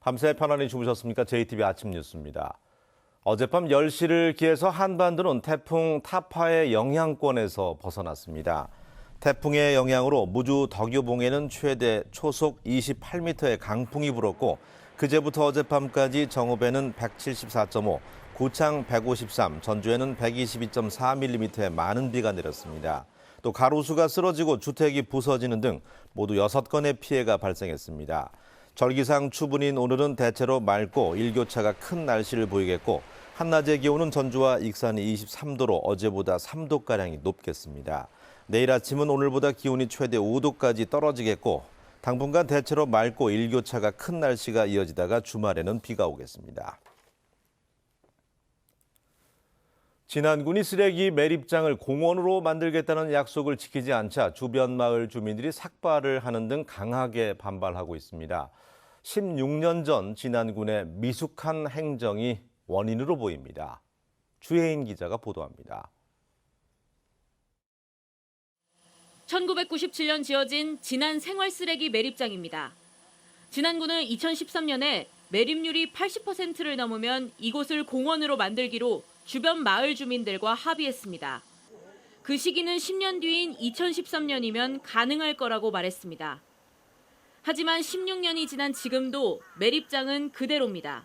밤새 편안히 주무셨습니까? JTBC 아침 뉴스입니다. 어젯밤 10시를 기해서 한반도는 태풍 타파의 영향권에서 벗어났습니다. 태풍의 영향으로 무주 덕유봉에는 최대 초속 28m의 강풍이 불었고 그제부터 어젯밤까지 정읍에는 174.5, 고창 153, 전주에는 122.4mm의 많은 비가 내렸습니다. 또 가로수가 쓰러지고 주택이 부서지는 등 모두 6건의 피해가 발생했습니다. 절기상 추분인 오늘은 대체로 맑고 일교차가 큰 날씨를 보이겠고 한낮의 기온은 전주와 익산이 23도로 어제보다 3도가량이 높겠습니다. 내일 아침은 오늘보다 기온이 최대 5도까지 떨어지겠고 당분간 대체로 맑고 일교차가 큰 날씨가 이어지다가 주말에는 비가 오겠습니다. 진안군이 쓰레기 매립장을 공원으로 만들겠다는 약속을 지키지 않자 주변 마을 주민들이 삭발을 하는 등 강하게 반발하고 있습니다. 16년 전 진안군의 미숙한 행정이 원인으로 보입니다. 주혜인 기자가 보도합니다. 1997년 지어진 진안 생활쓰레기 매립장입니다. 진안군은 2013년에 매립률이 80%를 넘으면 이곳을 공원으로 만들기로 주변 마을 주민들과 합의했습니다. 그 시기는 10년 뒤인 2013년이면 가능할 거라고 말했습니다. 하지만 16년이 지난 지금도 매립장은 그대로입니다.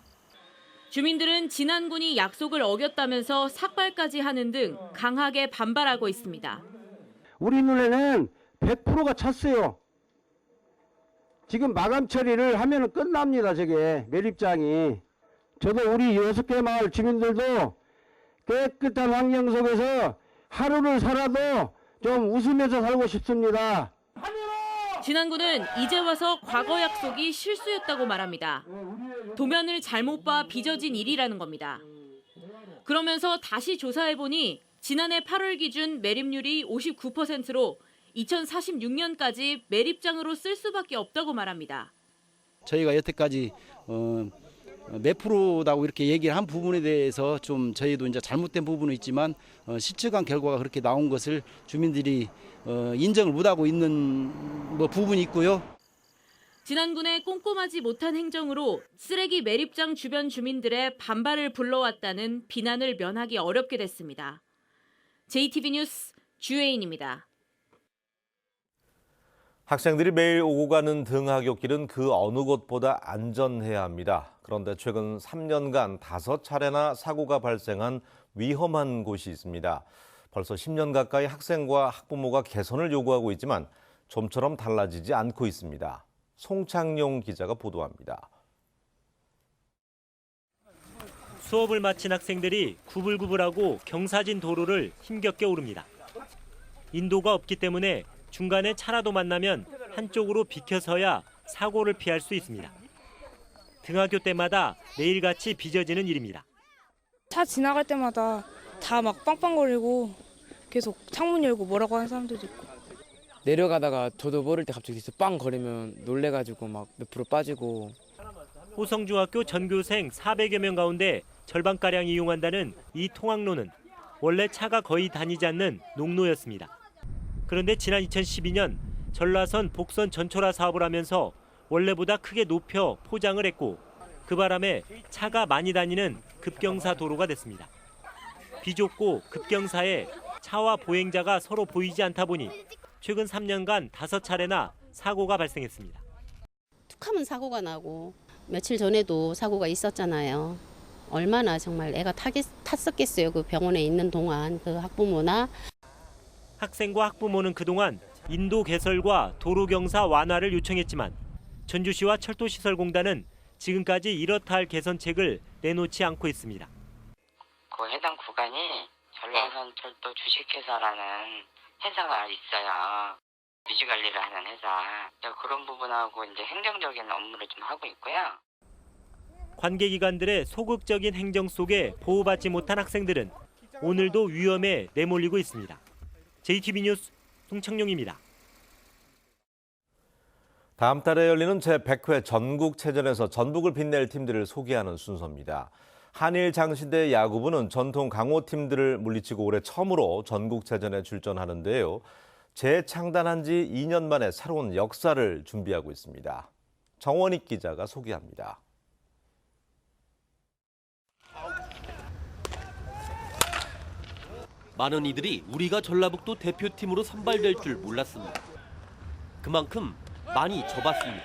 주민들은 진안군이 약속을 어겼다면서 삭발까지 하는 등 강하게 반발하고 있습니다. 우리 눈에는 100%가 찼어요. 지금 마감 처리를 하면 끝납니다. 저게 매립장이. 저도 우리 6개 마을 주민들도 깨끗한 환경 속에서 하루를 살아도 좀 웃으면서 살고 싶습니다. 진안군은 이제 와서 과거 약속이 실수였다고 말합니다. 도면을 잘못 봐 빚어진 일이라는 겁니다. 그러면서 다시 조사해보니 지난해 8월 기준 매립률이 59%로 2046년까지 매립장으로 쓸 수밖에 없다고 말합니다. 저희가 여태까지 몇 프로다고 이렇게 얘기를 한 부분에 대해서 좀 저희도 이제 잘못된 부분은 있지만 실측한 결과가 그렇게 나온 것을 주민들이 인정을 못하고 있는 부분이 있고요. 진안군의 꼼꼼하지 못한 행정으로 쓰레기 매립장 주변 주민들의 반발을 불러왔다는 비난을 면하기 어렵게 됐습니다. JTBC 뉴스 주혜인입니다. 학생들이 매일 오고 가는 등하굣길은 그 어느 곳보다 안전해야 합니다. 그런데 최근 3년간 5차례나 사고가 발생한 위험한 곳이 있습니다. 벌써 10년 가까이 학생과 학부모가 개선을 요구하고 있지만 좀처럼 달라지지 않고 있습니다. 송창용 기자가 보도합니다. 수업을 마친 학생들이 구불구불하고 경사진 도로를 힘겹게 오릅니다. 인도가 없기 때문에 중간에 차라도 만나면 한쪽으로 비켜서야 사고를 피할 수 있습니다. 등하교 때마다 매일같이 빚어지는 일입니다. 차 지나갈 때마다 다 막 빵빵거리고 계속 창문 열고 뭐라고 하는 사람들도 있고. 내려가다가 저도 모를 때 갑자기 빵 거리면 놀래가지고 막 몇 프로 빠지고. 호성중학교 전교생 400여 명 가운데 절반가량 이용한다는 이 통학로는 원래 차가 거의 다니지 않는 농로였습니다. 그런데 지난 2012년 전라선 복선 전철화 사업을 하면서 원래보다 크게 높여 포장을 했고 그 바람에 차가 많이 다니는 급경사 도로가 됐습니다. 비좁고 급경사에 차와 보행자가 서로 보이지 않다 보니 최근 3년간 5차례나 사고가 발생했습니다. 툭하면 사고가 나고 며칠 전에도 사고가 있었잖아요. 얼마나 정말 애가 탔었겠어요. 그 병원에 있는 동안 그 학부모나. 학생과 학부모는 그동안 인도 개설과 도로 경사 완화를 요청했지만 전주시와 철도시설공단은 지금까지 이렇다 할 개선책을 내놓지 않고 있습니다. 그 해당 구간이 전라선철도 주식회사라는 회사가 있어요. 유지관리를 하는 회사. 그런 부분하고 이제 행정적인 업무를 좀 하고 있고요. 관계기관들의 소극적인 행정 속에 보호받지 못한 학생들은 오늘도 위험에 내몰리고 있습니다. JTBC 뉴스 송창용입니다. 다음 달에 열리는 제100회 전국체전에서 전북을 빛낼 팀들을 소개하는 순서입니다. 한일 장신대 야구부는 전통 강호팀들을 물리치고 올해 처음으로 전국체전에 출전하는데요. 재창단한 지 2년 만에 새로운 역사를 준비하고 있습니다. 정원익 기자가 소개합니다. 많은 이들이 우리가 전라북도 대표팀으로 선발될 줄 몰랐습니다. 그만큼 많이 져봤습니다.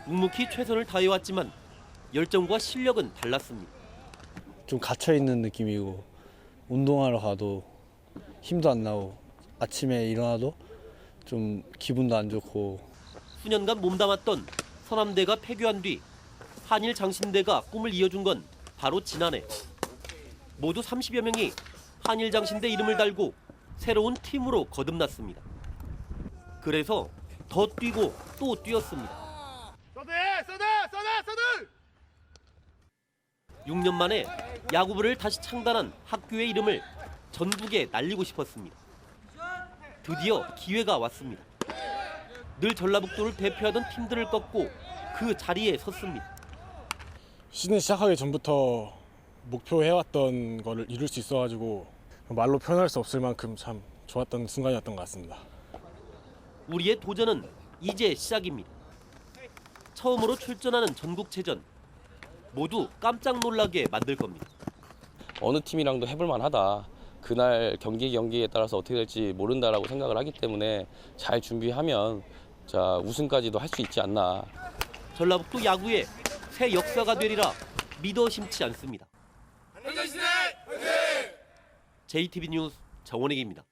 묵묵히 최선을 다해왔지만 열정과 실력은 달랐습니다. 좀 갇혀있는 느낌이고 운동하러 가도 힘도 안 나고 아침에 일어나도 좀 기분도 안 좋고 수년간 몸담았던 서남대가 폐교한 뒤 한일 장신대가 꿈을 이어준 건 바로 지난해. 모두 30여 명이 한일 장신대 이름을 달고 새로운 팀으로 거듭났습니다. 그래서 더 뛰고 또 뛰었습니다. 6년 만에 야구부를 다시 창단한 학교의 이름을 전국에 날리고 싶었습니다. 드디어 기회가 왔습니다. 늘 전라북도를 대표하던 팀들을 꺾고 그 자리에 섰습니다. 시즌 시작하기 전부터 목표해왔던 거를 이룰 수 있어가지고 말로 표현할 수 없을 만큼 참 좋았던 순간이었던 것 같습니다. 우리의 도전은 이제 시작입니다. 처음으로 출전하는 전국체전. 모두 깜짝 놀라게 만들 겁니다. 어느 팀이랑도 해볼 만하다. 그날 경기에 따라서 어떻게 될지 모른다라고 생각을 하기 때문에 잘 준비하면 우승까지도 할 수 있지 않나. 전라북도 야구의 새 역사가 되리라 믿어 심지 않습니다. JTB 뉴스 정원익입니다.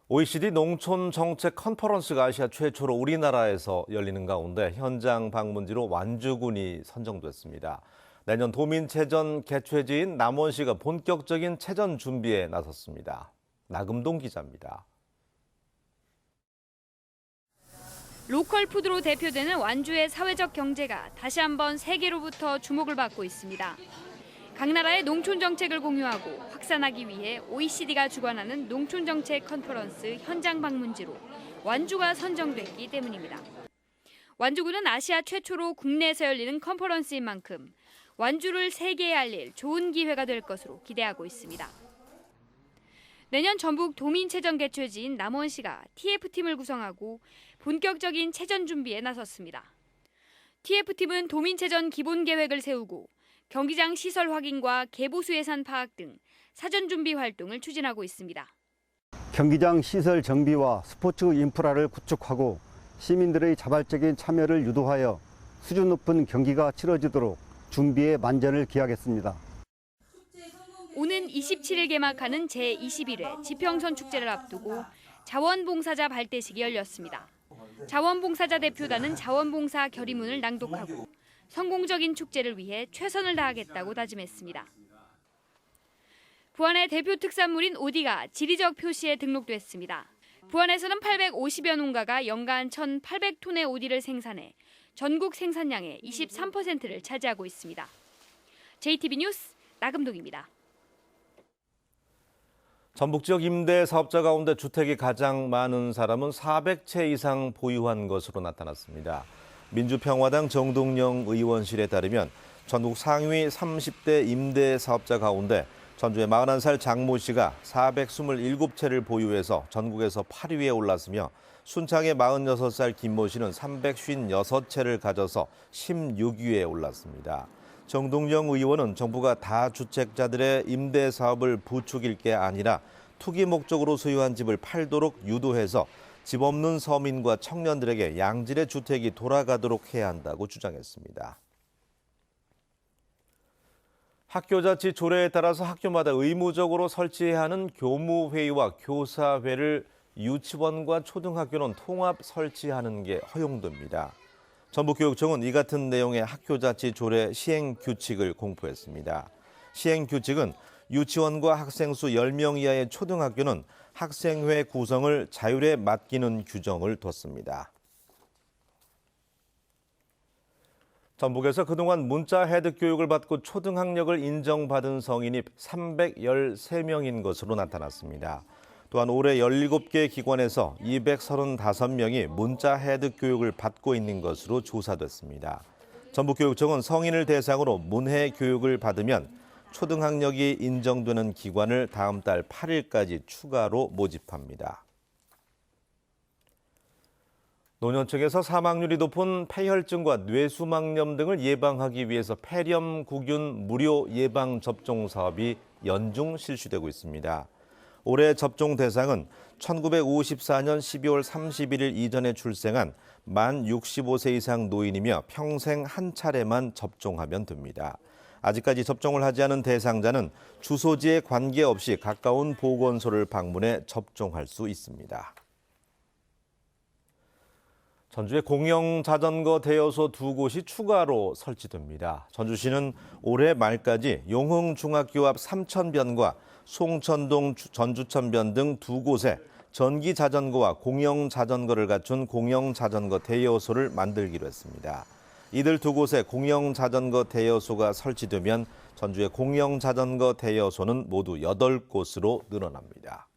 OECD 농촌 정책 컨퍼런스가 아시아 최초로 우리나라에서 열리는 가운데 현장 방문지로 완주군이 선정됐습니다. 내년 도민체전 개최지인 남원시가 본격적인 체전 준비에 나섰습니다. 나금동 기자입니다. 로컬 푸드로 대표되는 완주의 사회적 경제가 다시 한번 세계로부터 주목을 받고 있습니다. 각 나라의 농촌 정책을 공유하고 확산하기 위해 OECD가 주관하는 농촌 정책 컨퍼런스 현장 방문지로 완주가 선정됐기 때문입니다. 완주군은 아시아 최초로 국내에서 열리는 컨퍼런스인 만큼 완주를 세계에 알릴 좋은 기회가 될 것으로 기대하고 있습니다. 내년 전북 도민체전 개최지인 남원시가 TF팀을 구성하고 본격적인 체전 준비에 나섰습니다. TF팀은 도민체전 기본 계획을 세우고 경기장 시설 확인과 개보수 예산 파악 등 사전 준비 활동을 추진하고 있습니다. 경기장 시설 정비와 스포츠 인프라를 구축하고 시민들의 자발적인 참여를 유도하여 수준 높은 경기가 치러지도록 준비에 만전을 기하겠습니다. 오는 27일 개막하는 제21회 지평선 축제를 앞두고 자원봉사자 발대식이 열렸습니다. 자원봉사자 대표단은 자원봉사 결의문을 낭독하고 성공적인 축제를 위해 최선을 다하겠다고 다짐했습니다. 부안의 대표 특산물인 오디가 지리적 표시에 등록됐습니다. 부안에서는 850여 농가가 연간 1,800톤의 오디를 생산해 전국 생산량의 23%를 차지하고 있습니다. JTB 뉴스 나금동입니다. 전북 지역 임대 사업자 가운데 주택이 가장 많은 사람은 400채 이상 보유한 것으로 나타났습니다. 민주평화당 정동영 의원실에 따르면 전국 상위 30대 임대 사업자 가운데 전주의 41살 장모 씨가 427채를 보유해서 전국에서 8위에 올랐으며 순창의 46살 김모 씨는 356채를 가져서 16위에 올랐습니다. 정동영 의원은 정부가 다주택자들의 임대 사업을 부추길 게 아니라 투기 목적으로 소유한 집을 팔도록 유도해서 집 없는 서민과 청년들에게 양질의 주택이 돌아가도록 해야 한다고 주장했습니다. 학교자치 조례에 따라서 학교마다 의무적으로 설치해야 하는 교무회의와 교사회를 유치원과 초등학교는 통합 설치하는 게 허용됩니다. 전북교육청은 이 같은 내용의 학교자치 조례 시행규칙을 공포했습니다. 시행규칙은 유치원과 학생 수 10명 이하의 초등학교는 학생회 구성을 자율에 맡기는 규정을 뒀습니다. 전북에서 그동안 문자 해득 교육을 받고 초등학력을 인정받은 성인이 313명인 것으로 나타났습니다. 또한 올해 17개 기관에서 235명이 문자 해득 교육을 받고 있는 것으로 조사됐습니다. 전북교육청은 성인을 대상으로 문해 교육을 받으면 초등학력이 인정되는 기관을 다음 달 8일까지 추가로 모집합니다. 노년층에서 사망률이 높은 폐혈증과 뇌수막염 등을 예방하기 위해서 폐렴구균 무료 예방접종 사업이 연중 실시되고 있습니다. 올해 접종 대상은 1954년 12월 31일 이전에 출생한 만 65세 이상 노인이며 평생 한 차례만 접종하면 됩니다. 아직까지 접종을 하지 않은 대상자는 주소지에 관계없이 가까운 보건소를 방문해 접종할 수 있습니다. 전주에 공영 자전거 대여소 2곳이 추가로 설치됩니다. 전주시는 올해 말까지 용흥중학교 앞 삼천변과 송천동 전주천변 등 2곳에 전기 자전거와 공영 자전거를 갖춘 공영 자전거 대여소를 만들기로 했습니다. 이들 2곳에 공영 자전거 대여소가 설치되면 전주의 공영 자전거 대여소는 모두 8곳으로 늘어납니다.